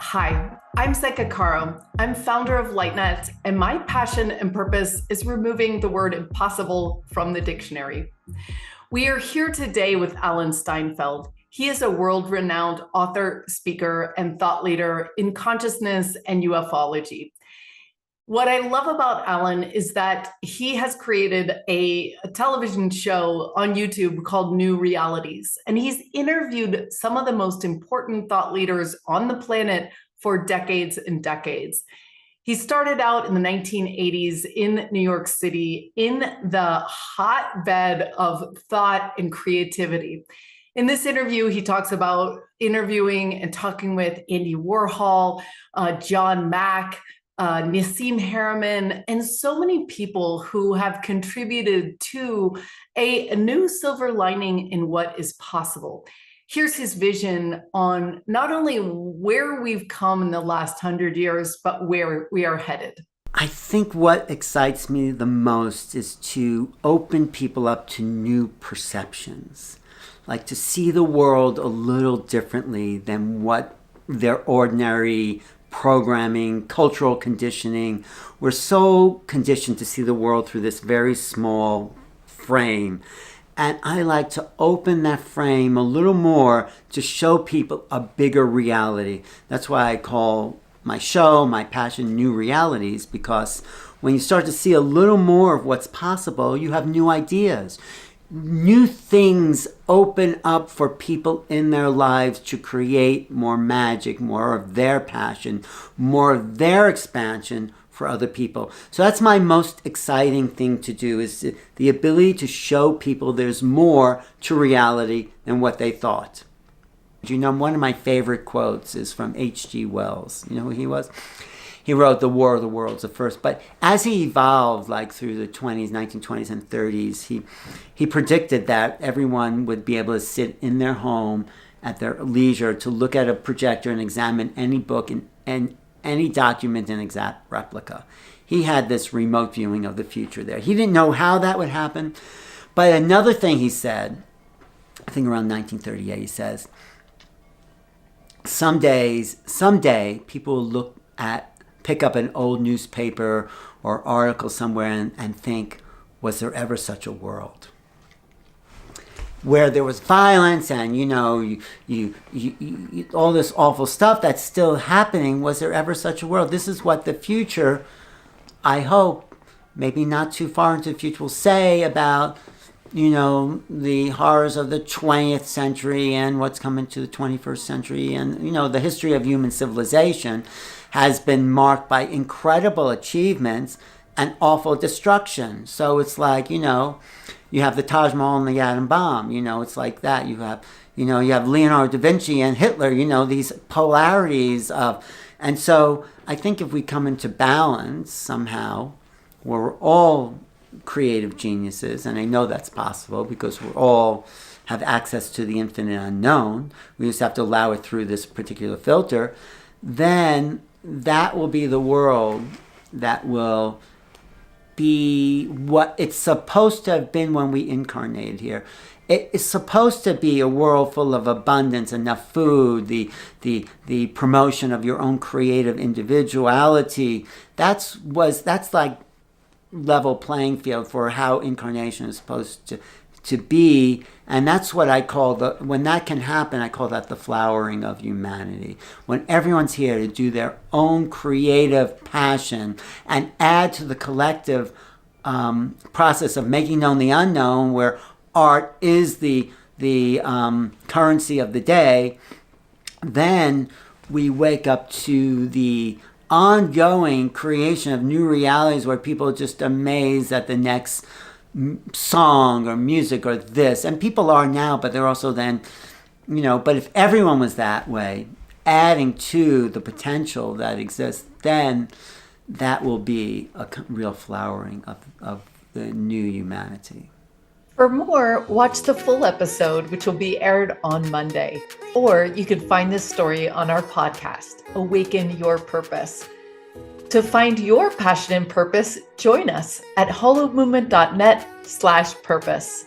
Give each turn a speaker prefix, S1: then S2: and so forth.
S1: Hi, I'm Seka Karo. I'm founder of LightNet, and my passion and purpose is removing the word impossible from the dictionary. We are here today with Alan Steinfeld. He is a world-renowned author, speaker, and thought leader in consciousness and UFOlogy. What I love about Alan is that he has created a television show on YouTube called New Realities, and he's interviewed some of the most important thought leaders on the planet for decades and decades. He started out in the 1980s in New York City in the hotbed of thought and creativity. In this interview, he talks about interviewing and talking with Andy Warhol, John Mack, Nassim Haramein, and so many people who have contributed to a new silver lining in what is possible. Here's his vision on not only where we've come in the last 100 years, but where we are headed.
S2: I think what excites me the most is to open people up to new perceptions, like to see the world a little differently than what their ordinary programming, cultural conditioning. We're so conditioned to see the world through this very small frame. And I like to open that frame a little more to show people a bigger reality. That's why I call my show, my passion, New Realities, because when you start to see a little more of what's possible, you have new ideas. New things open up for people in their lives to create more magic, more of their passion, more of their expansion for other people. So that's my most exciting thing to do, is the ability to show people there's more to reality than what they thought. You know, one of my favorite quotes is from H.G. Wells. You know who he was? He wrote The War of the Worlds, the first. But as he evolved, like through the 1920s and 30s, he predicted that everyone would be able to sit in their home at their leisure to look at a projector and examine any book and any document in exact replica. He had this remote viewing of the future there. He didn't know how that would happen. But another thing he said, I think around 1938, he says, someday people will pick up an old newspaper or article somewhere and think, was there ever such a world? Where there was violence and, all this awful stuff that's still happening, was there ever such a world? This is what the future, I hope, maybe not too far into the future, will say about, the horrors of the 20th century and what's coming to the 21st century. And, the history of human civilization has been marked by incredible achievements and awful destruction. So it's like, you have the Taj Mahal and the atom bomb, it's like that. You have Leonardo da Vinci and Hitler, these polarities of, and so I think if we come into balance somehow, where we're all creative geniuses, and I know that's possible because we all have access to the infinite unknown, we just have to allow it through this particular filter, then that will be the world that will be what it's supposed to have been when we incarnated here. It is supposed to be a world full of abundance, enough food, the promotion of your own creative individuality. That's like level playing field for how incarnation is supposed to be. And that's what I call when that can happen, I call that the flowering of humanity. When everyone's here to do their own creative passion and add to the collective process of making known the unknown, where art is the currency of the day, then we wake up to the ongoing creation of new realities where people are just amazed at the next song or music or this. And people are now, but they're also then, but if everyone was that way, adding to the potential that exists, then that will be a real flowering of the new humanity.
S1: For more, watch the full episode, which will be aired on Monday. Or you can find this story on our podcast, Awaken Your Purpose. To find your passion and purpose, join us at holomovement.net/purpose.